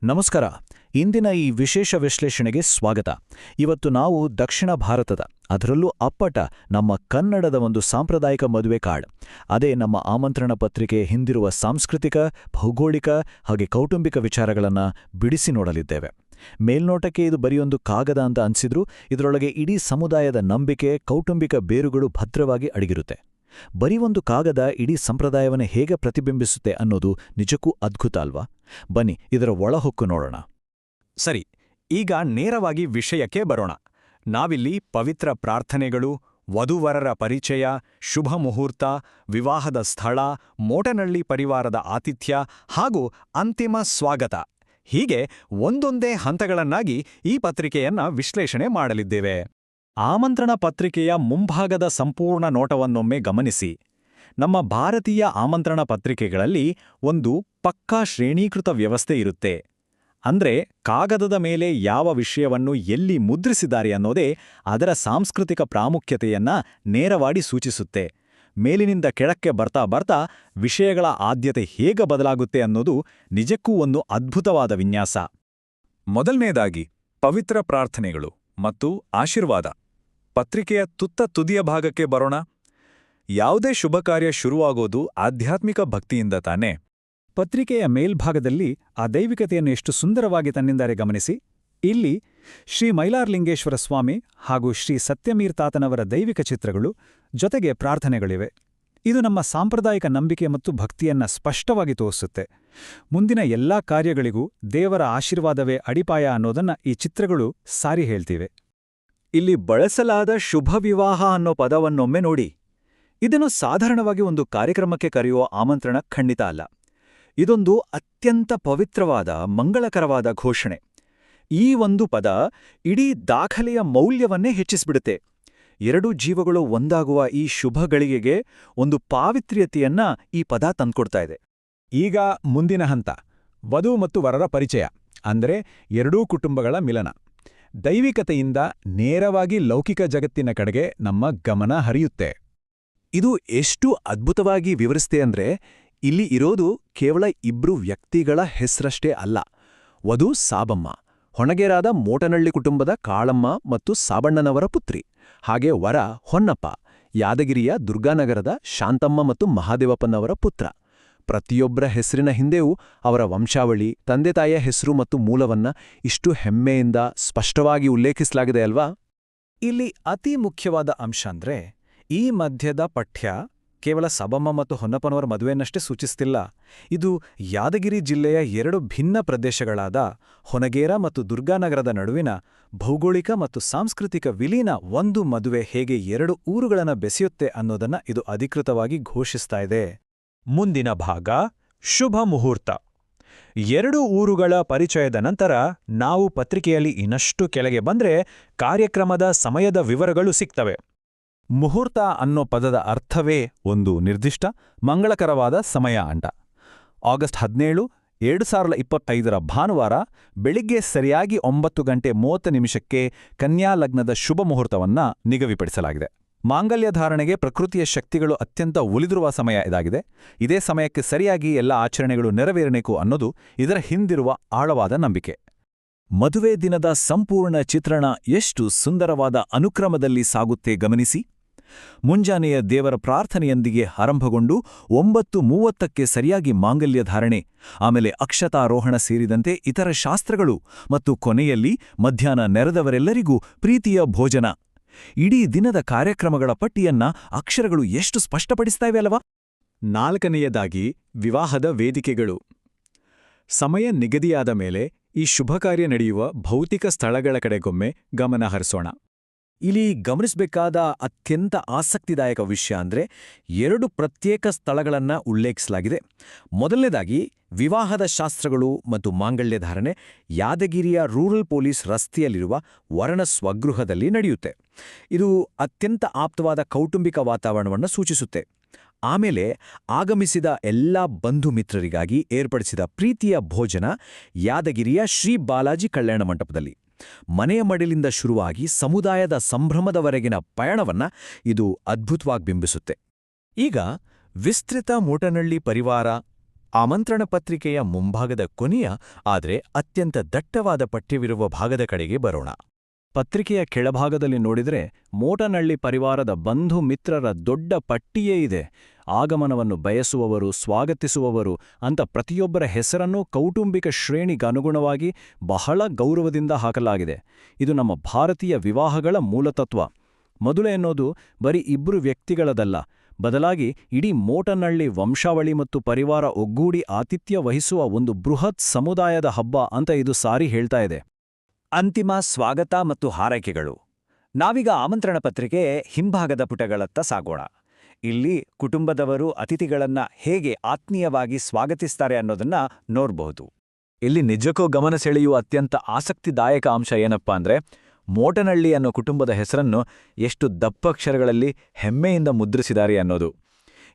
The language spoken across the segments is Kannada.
ನಮಸ್ಕಾರ. ಇಂದಿನ ಈ ವಿಶೇಷ ವಿಶ್ಲೇಷಣೆಗೆ ಸ್ವಾಗತ. ಇವತ್ತು ನಾವು ದಕ್ಷಿಣ ಭಾರತದ, ಅದರಲ್ಲೂ ಅಪ್ಪಟ ನಮ್ಮ ಕನ್ನಡದ ಒಂದು ಸಾಂಪ್ರದಾಯಿಕ ಮದುವೆ ಕಾರ್ಡ್, ಅದೇ ನಮ್ಮ ಆಮಂತ್ರಣ ಪತ್ರಿಕೆ ಹಿಂದಿರುವ ಸಾಂಸ್ಕೃತಿಕ, ಭೌಗೋಳಿಕ ಹಾಗೆ ಕೌಟುಂಬಿಕ ವಿಚಾರಗಳನ್ನು ಬಿಡಿಸಿ ನೋಡಲಿದ್ದೇವೆ. ಮೇಲ್ನೋಟಕ್ಕೆ ಇದು ಬರೆಯೊಂದು ಕಾಗದ ಅಂತ ಅನ್ಸಿದ್ರೂ ಇದರೊಳಗೆ ಇಡೀ ಸಮುದಾಯದ ನಂಬಿಕೆ, ಕೌಟುಂಬಿಕ ಬೇರುಗಳು ಭದ್ರವಾಗಿ ಅಡಗಿರುತ್ತೆ. ಬರೀ ಒಂದು ಕಾಗದ ಇಡೀ ಸಂಪ್ರದಾಯವನ್ನೇ ಹೇಗೆ ಪ್ರತಿಬಿಂಬಿಸುತ್ತೆ ಅನ್ನೋದು ನಿಜಕ್ಕೂ ಅದ್ಭುತ ಅಲ್ವಾ? ಬನ್ನಿ ಇದರ ಒಳಹೊಕ್ಕು ನೋಡೋಣ. ಸರಿ, ಈಗ ನೇರವಾಗಿ ವಿಷಯಕ್ಕೆ ಬರೋಣ. ನಾವಿಲ್ಲಿ ಪವಿತ್ರ ಪ್ರಾರ್ಥನೆಗಳು, ವಧುವರರ ಪರಿಚಯ, ಶುಭ ಮುಹೂರ್ತ, ವಿವಾಹದ ಸ್ಥಳ, ಮೋಟನಳ್ಳಿ ಪರಿವಾರದ ಆತಿಥ್ಯ ಹಾಗೂ ಅಂತಿಮ ಸ್ವಾಗತ, ಹೀಗೆ ಒಂದೊಂದೇ ಹಂತಗಳನ್ನಾಗಿ ಈ ಪತ್ರಿಕೆಯನ್ನ ವಿಶ್ಲೇಷಣೆ ಮಾಡಲಿದ್ದೇವೆ. ಆಮಂತ್ರಣ ಪತ್ರಿಕೆಯ ಮುಂಭಾಗದ ಸಂಪೂರ್ಣ ನೋಟವನ್ನೊಮ್ಮೆ ಗಮನಿಸಿ. ನಮ್ಮ ಭಾರತೀಯ ಆಮಂತ್ರಣ ಪತ್ರಿಕೆಗಳಲ್ಲಿ ಒಂದು ಪಕ್ಕಾ ಶ್ರೇಣೀಕೃತ ವ್ಯವಸ್ಥೆ ಇರುತ್ತೆ. ಅಂದ್ರೆ ಕಾಗದದ ಮೇಲೆ ಯಾವ ವಿಷಯವನ್ನು ಎಲ್ಲಿ ಮುದ್ರಿಸಿದ್ದಾರೆ ಅನ್ನೋದೇ ಅದರ ಸಾಂಸ್ಕೃತಿಕ ಪ್ರಾಮುಖ್ಯತೆಯನ್ನ ನೇರವಾಗಿ ಸೂಚಿಸುತ್ತೆ. ಮೇಲಿನಿಂದ ಕೆಳಕ್ಕೆ ಬರ್ತಾ ಬರ್ತಾ ವಿಷಯಗಳ ಆದ್ಯತೆ ಹೇಗೆ ಬದಲಾಗುತ್ತೆ ಅನ್ನೋದು ನಿಜಕ್ಕೂ ಒಂದು ಅದ್ಭುತವಾದ ವಿನ್ಯಾಸ. ಮೊದಲನೇದಾಗಿ ಪವಿತ್ರ ಪ್ರಾರ್ಥನೆಗಳು ಮತ್ತು ಆಶೀರ್ವಾದ. ಪತ್ರಿಕೆಯ ತುದಿಯ ಭಾಗಕ್ಕೆ ಬರೋಣ. ಯಾವುದೇ ಶುಭ ಕಾರ್ಯ ಶುರುವಾಗೋದು ಆಧ್ಯಾತ್ಮಿಕ ಭಕ್ತಿಯಿಂದ ತಾನೇ. ಪತ್ರಿಕೆಯ ಮೇಲ್ಭಾಗದಲ್ಲಿ ಆ ದೈವಿಕತೆಯನ್ನು ಎಷ್ಟು ಸುಂದರವಾಗಿ ತಂದಿದ್ದಾರೆ ಗಮನಿಸಿ. ಇಲ್ಲಿ ಶ್ರೀ ಮೈಲಾರಲಿಂಗೇಶ್ವರ ಸ್ವಾಮಿ ಹಾಗೂ ಶ್ರೀ ಸತ್ಯಮೀರ್ ತಾತನವರ ದೈವಿಕ ಚಿತ್ರಗಳು, ಜೊತೆಗೆ ಪ್ರಾರ್ಥನೆಗಳಿವೆ. ಇದು ನಮ್ಮ ಸಾಂಪ್ರದಾಯಿಕ ನಂಬಿಕೆ ಮತ್ತು ಭಕ್ತಿಯನ್ನ ಸ್ಪಷ್ಟವಾಗಿ ತೋರಿಸುತ್ತೆ. ಮುಂದಿನ ಎಲ್ಲಾ ಕಾರ್ಯಗಳಿಗೂ ದೇವರ ಆಶೀರ್ವಾದವೇ ಅಡಿಪಾಯ ಅನ್ನೋದನ್ನ ಈ ಚಿತ್ರಗಳು ಸಾರಿ ಹೇಳ್ತಿವೆ. ಇಲ್ಲಿ ಬಳಸಲಾದ ಶುಭ ವಿವಾಹ ಅನ್ನೋ ಪದವನ್ನೊಮ್ಮೆ ನೋಡಿ. ಇದನ್ನು ಸಾಧಾರಣವಾಗಿ ಒಂದು ಕಾರ್ಯಕ್ರಮಕ್ಕೆ ಕರೆಯುವ ಆಮಂತ್ರಣ ಖಂಡಿತ ಅಲ್ಲ. ಇದೊಂದು ಅತ್ಯಂತ ಪವಿತ್ರವಾದ, ಮಂಗಳಕರವಾದ ಘೋಷಣೆ. ಈ ಒಂದು ಪದ ಇಡೀ ದಾಖಲೆಯ ಮೌಲ್ಯವನ್ನೇ ಹೆಚ್ಚಿಸಿಬಿಡುತ್ತೆ. ಎರಡೂ ಜೀವಗಳು ಒಂದಾಗುವ ಈ ಶುಭ ಗಳಿಗೆಗೆ ಒಂದು ಪಾವಿತ್ರ್ಯತೆಯನ್ನ ಈ ಪದ ತಂದ್ಕೊಡ್ತಾ ಇದೆ. ಈಗ ಮುಂದಿನ ಹಂತ, ವಧು ಮತ್ತು ವರರ ಪರಿಚಯ, ಅಂದರೆ ಎರಡೂ ಕುಟುಂಬಗಳ ಮಿಲನ. ದೈವಿಕತೆಯಿಂದ ನೇರವಾಗಿ ಲೌಕಿಕ ಜಗತ್ತಿನ ಕಡೆಗೆ ನಮ್ಮ ಗಮನ ಹರಿಯುತ್ತೆ. ಇದು ಎಷ್ಟು ಅದ್ಭುತವಾಗಿ ವಿವರಿಸುತ್ತೆ ಅಂದ್ರೆ, ಇಲ್ಲಿ ಇರೋದು ಕೇವಲ ಇಬ್ರು ವ್ಯಕ್ತಿಗಳ ಹೆಸರಷ್ಟೇ ಅಲ್ಲ. ವಧು ಸಾಬಮ್ಮ, ಹೊಣಗೆರಾದ ಮೋಟನಳ್ಳಿ ಕುಟುಂಬದ ಕಾಳಮ್ಮ ಮತ್ತು ಸಾಬಣ್ಣನವರ ಪುತ್ರಿ. ಹಾಗೆ ವರ ಹೊನ್ನಪ್ಪ, ಯಾದಗಿರಿಯ ದುರ್ಗಾನಗರದ ಶಾಂತಮ್ಮ ಮತ್ತು ಮಹಾದೇವಪ್ಪನವರ ಪುತ್ರ. ಪ್ರತಿಯೊಬ್ಬರ ಹೆಸರಿನ ಹಿಂದೆಯೂ ಅವರ ವಂಶಾವಳಿ, ತಂದೆತಾಯಿಯ ಹೆಸರು ಮತ್ತು ಮೂಲವನ್ನ ಇಷ್ಟು ಹೆಮ್ಮೆಯಿಂದ ಸ್ಪಷ್ಟವಾಗಿ ಉಲ್ಲೇಖಿಸಲಾಗಿದೆ ಅಲ್ವಾ? ಇಲ್ಲಿ ಅತಿ ಮುಖ್ಯವಾದ ಅಂಶ ಅಂದ್ರೆ, ಈ ಮಧ್ಯದ ಪಠ್ಯ ಕೇವಲ ಸಬಮ್ಮ ಮತ್ತು ಹೊನ್ನಪ್ಪನವರ ಮದುವೆಯನ್ನಷ್ಟೇ ಸೂಚಿಸ್ತಿಲ್ಲ. ಇದು ಯಾದಗಿರಿ ಜಿಲ್ಲೆಯ ಎರಡು ಭಿನ್ನ ಪ್ರದೇಶಗಳಾದ ಹೊನಗೇರ ಮತ್ತು ದುರ್ಗಾನಗರದ ನಡುವಿನ ಭೌಗೋಳಿಕ ಮತ್ತು ಸಾಂಸ್ಕೃತಿಕ ವಿಲೀನ ಒಂದು ಮದುವೆ ಹೇಗೆ ಎರಡು ಊರುಗಳನ್ನು ಬೆಸೆಯುತ್ತೆ ಅನ್ನೋದನ್ನ ಇದು ಅಧಿಕೃತವಾಗಿ ಘೋಷಿಸ್ತಾ ಇದೆ. ಮುಂದಿನ ಭಾಗ, ಶುಭ ಮುಹೂರ್ತ. ಎರಡು ಊರುಗಳ ಪರಿಚಯದ ನಂತರ ನಾವು ಪತ್ರಿಕೆಯಲ್ಲಿ ಇನ್ನಷ್ಟು ಕೆಳಗೆ ಬಂದ್ರೆ ಕಾರ್ಯಕ್ರಮದ ಸಮಯದ ವಿವರಗಳು ಸಿಗ್ತವೆ. ಮುಹೂರ್ತ ಅನ್ನೋ ಪದದ ಅರ್ಥವೇ ಒಂದು ನಿರ್ದಿಷ್ಟ ಮಂಗಳಕರವಾದ ಸಮಯ ಅಂಟ. ಆಗಸ್ಟ್ 17, 2025 ಭಾನುವಾರ ಬೆಳಿಗ್ಗೆ ಸರಿಯಾಗಿ 9:30 ಕನ್ಯಾ ಲಗ್ನದ ಶುಭ ಮುಹೂರ್ತವನ್ನ ನಿಗದಿಪಡಿಸಲಾಗಿದೆ. ಮಾಂಗಲ್ಯ ಧಾರಣೆಗೆ ಪ್ರಕೃತಿಯ ಶಕ್ತಿಗಳು ಅತ್ಯಂತ ಒಲಿದಿರುವ ಸಮಯ ಇದಾಗಿದೆ. ಇದೇ ಸಮಯಕ್ಕೆ ಸರಿಯಾಗಿ ಎಲ್ಲ ಆಚರಣೆಗಳು ನೆರವೇರಬೇಕು ಅನ್ನೋದು ಇದರ ಹಿಂದಿರುವ ಆಳವಾದ ನಂಬಿಕೆ. ಮದುವೆ ದಿನದ ಸಂಪೂರ್ಣ ಚಿತ್ರಣ ಎಷ್ಟು ಸುಂದರವಾದ ಅನುಕ್ರಮದಲ್ಲಿ ಸಾಗುತ್ತೆ ಗಮನಿಸಿ. ಮುಂಜಾನೆಯ ದೇವರ ಪ್ರಾರ್ಥನೆಯೊಂದಿಗೆ ಆರಂಭಗೊಂಡು 9:30 ಸರಿಯಾಗಿ ಮಾಂಗಲ್ಯ ಧಾರಣೆ, ಆಮೇಲೆ ಅಕ್ಷತಾರೋಹಣ ಸೇರಿದಂತೆ ಇತರ ಶಾಸ್ತ್ರಗಳು ಮತ್ತು ಕೊನೆಯಲ್ಲಿ ಮಧ್ಯಾಹ್ನ ನೆರೆದವರೆಲ್ಲರಿಗೂ ಪ್ರೀತಿಯ ಭೋಜನ. ಇಡೀ ದಿನದ ಕಾರ್ಯಕ್ರಮಗಳ ಪಟ್ಟಿಯನ್ನ ಅಕ್ಷರಗಳು ಎಷ್ಟು ಸ್ಪಷ್ಟಪಡಿಸ್ತಾಯಿವೆ ಅಲ್ವಾ? ನಾಲ್ಕನೆಯದಾಗಿ, ವಿವಾಹದ ವೇದಿಕೆಗಳು. ಸಮಯ ನಿಗದಿಯಾದ ಮೇಲೆ ಈ ಶುಭ ಕಾರ್ಯ ನಡೆಯುವ ಭೌತಿಕ ಸ್ಥಳಗಳ ಕಡೆಗೊಮ್ಮೆ ಗಮನ ಹರಿಸೋಣ. ಇಲ್ಲಿ ಗಮನಿಸಬೇಕಾದ ಅತ್ಯಂತ ಆಸಕ್ತಿದಾಯಕ ವಿಷಯ ಅಂದ್ರೆ, ಎರಡು ಪ್ರತ್ಯೇಕ ಸ್ಥಳಗಳನ್ನ ಉಲ್ಲೇಖಿಸಲಾಗಿದೆ. ಮೊದಲನೇದಾಗಿ, ವಿವಾಹದ ಶಾಸ್ತ್ರಗಳು ಮತ್ತು ಮಾಂಗಲ್ಯ ಧಾರಣೆ ಯಾದಗಿರಿಯ ರೂರಲ್ ಪೊಲೀಸ್ ರಸ್ತೆಯಲ್ಲಿರುವ ವರನ ಸ್ವಗೃಹದಲ್ಲಿ ನಡೆಯುತ್ತೆ. ಇದು ಅತ್ಯಂತ ಆಪ್ತವಾದ ಕೌಟುಂಬಿಕ ವಾತಾವರಣವನ್ನು ಸೂಚಿಸುತ್ತೆ. ಆಮೇಲೆ ಆಗಮಿಸಿದ ಎಲ್ಲಾ ಬಂಧು ಮಿತ್ರರಿಗಾಗಿ ಏರ್ಪಡಿಸಿದ ಪ್ರೀತಿಯ ಭೋಜನ ಯಾದಗಿರಿಯ ಶ್ರೀ ಬಾಲಾಜಿ ಕಲ್ಯಾಣ ಮಂಟಪದಲ್ಲಿ. ಮನೆಯ ಮಡಿಲಿಂದ ಶುರುವಾಗಿ ಸಮುದಾಯದ ಸಂಭ್ರಮದವರೆಗಿನ ಪಯಣವನ್ನ ಇದು ಅದ್ಭುತವಾಗಿ ಬಿಂಬಿಸುತ್ತೆ. ಈಗ ವಿಸ್ತೃತ ಮೋಟನಳ್ಳಿ ಪರಿವಾರ ಆಮಂತ್ರಣ ಪತ್ರಿಕೆಯ ಮುಂಭಾಗದ ಕೊನೆಯ ಆದರೆ ಅತ್ಯಂತ ದಟ್ಟವಾದ ಪಠ್ಯವಿರುವ ಭಾಗದ ಕಡೆಗೆ ಬರೋಣ. ಪತ್ರಿಕೆಯ ಕೆಳಭಾಗದಲ್ಲಿ ನೋಡಿದರೆ ಮೋಟನಳ್ಳಿ ಪರಿವಾರದ ಬಂಧು ಮಿತ್ರರ ದೊಡ್ಡ ಪಟ್ಟಿಯೇ ಇದೆ. ಆಗಮನವನ್ನು ಬಯಸುವವರು, ಸ್ವಾಗತಿಸುವವರು ಅಂತ ಪ್ರತಿಯೊಬ್ಬರ ಹೆಸರನ್ನೂ ಕೌಟುಂಬಿಕ ಶ್ರೇಣಿಗನುಗುಣವಾಗಿ ಬಹಳ ಗೌರವದಿಂದ ಹಾಕಲಾಗಿದೆ. ಇದು ನಮ್ಮ ಭಾರತೀಯ ವಿವಾಹಗಳ ಮೂಲತತ್ವ. ಮದುವೆ ಎನ್ನೋದು ಬರೀ ಇಬ್ರು ವ್ಯಕ್ತಿಗಳದಲ್ಲ, ಬದಲಾಗಿ ಇಡೀ ಮೋಟನಳ್ಳಿ ವಂಶಾವಳಿ ಮತ್ತು ಪರಿವಾರ ಒಗ್ಗೂಡಿ ಆತಿಥ್ಯ ವಹಿಸುವ ಒಂದು ಬೃಹತ್ ಸಮುದಾಯದ ಹಬ್ಬ ಅಂತ ಇದು ಸಾರಿ ಹೇಳ್ತಾ ಇದೆ. ಅಂತಿಮ ಸ್ವಾಗತ ಮತ್ತು ಹಾರೈಕೆಗಳು. ನಾವೀಗ ಆಮಂತ್ರಣ ಪತ್ರಿಕೆ ಹಿಂಭಾಗದ ಪುಟಗಳತ್ತ ಸಾಗೋಣ. ಇಲ್ಲಿ ಕುಟುಂಬದವರು ಅತಿಥಿಗಳನ್ನ ಹೇಗೆ ಆತ್ಮೀಯವಾಗಿ ಸ್ವಾಗತಿಸ್ತಾರೆ ಅನ್ನೋದನ್ನ ನೋಡ್ಬಹುದು. ಇಲ್ಲಿ ನಿಜಕ್ಕೂ ಗಮನ ಸೆಳೆಯುವ ಅತ್ಯಂತ ಆಸಕ್ತಿದಾಯಕ ಅಂಶ ಏನಪ್ಪಾ ಅಂದ್ರೆ, ಮೋಟನಳ್ಳಿ ಅನ್ನೋ ಕುಟುಂಬದ ಹೆಸರನ್ನು ಎಷ್ಟು ದಪ್ಪಕ್ಷರಗಳಲ್ಲಿ ಹೆಮ್ಮೆಯಿಂದ ಮುದ್ರಿಸಿದ್ದಾರೆ ಅನ್ನೋದು.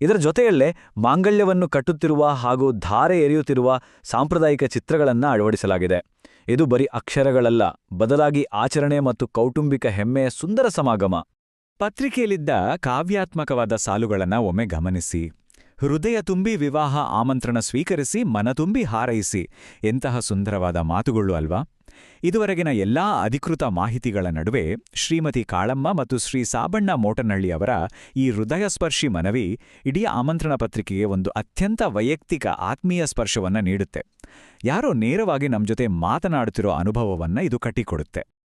ಇದರ ಜೊತೆಯಲ್ಲೇ ಮಾಂಗಲ್ಯವನ್ನು ಕಟ್ಟುತ್ತಿರುವ ಹಾಗೂ ಧಾರೆ ಎರೆಯುತ್ತಿರುವ ಸಾಂಪ್ರದಾಯಿಕ ಚಿತ್ರಗಳನ್ನು ಅಳವಡಿಸಲಾಗಿದೆ. ಇದು ಬರೀ ಅಕ್ಷರಗಳಲ್ಲ, ಬದಲಾಗಿ ಆಚರಣೆ ಮತ್ತು ಕೌಟುಂಬಿಕ ಹೆಮ್ಮೆಯ ಸುಂದರ ಸಮಾಗಮ. ಪತ್ರಿಕೆಯಲ್ಲಿದ್ದ ಕಾವ್ಯಾತ್ಮಕವಾದ ಸಾಲುಗಳನ್ನು ಒಮ್ಮೆ ಗಮನಿಸಿ. ಹೃದಯ ತುಂಬಿ ವಿವಾಹ ಆಮಂತ್ರಣ ಸ್ವೀಕರಿಸಿ ಮನತುಂಬಿ ಹಾರೈಸಿ. ಎಂತಹ ಸುಂದರವಾದ ಮಾತುಗಳು ಅಲ್ವಾ? ಇದುವರೆಗಿನ ಎಲ್ಲಾ ಅಧಿಕೃತ ಮಾಹಿತಿಗಳ ನಡುವೆ ಶ್ರೀಮತಿ ಕಾಳಮ್ಮ ಮತ್ತು ಶ್ರೀ ಸಾಬಣ್ಣ ಮೋಟನಳ್ಳಿ ಅವರ ಈ ಹೃದಯಸ್ಪರ್ಶಿ ಮನವಿ ಇಡೀ ಆಮಂತ್ರಣ ಪತ್ರಿಕೆಗೆ ಒಂದು ಅತ್ಯಂತ ವೈಯಕ್ತಿಕ ಆತ್ಮೀಯ ಸ್ಪರ್ಶವನ್ನ ನೀಡುತ್ತೆ. ಯಾರೋ ನೇರವಾಗಿ ನಮ್ಮ ಜೊತೆ ಮಾತನಾಡುತ್ತಿರೋ ಅನುಭವವನ್ನ ಇದು ಕಟ್ಟಿಕೊಡುತ್ತೆ.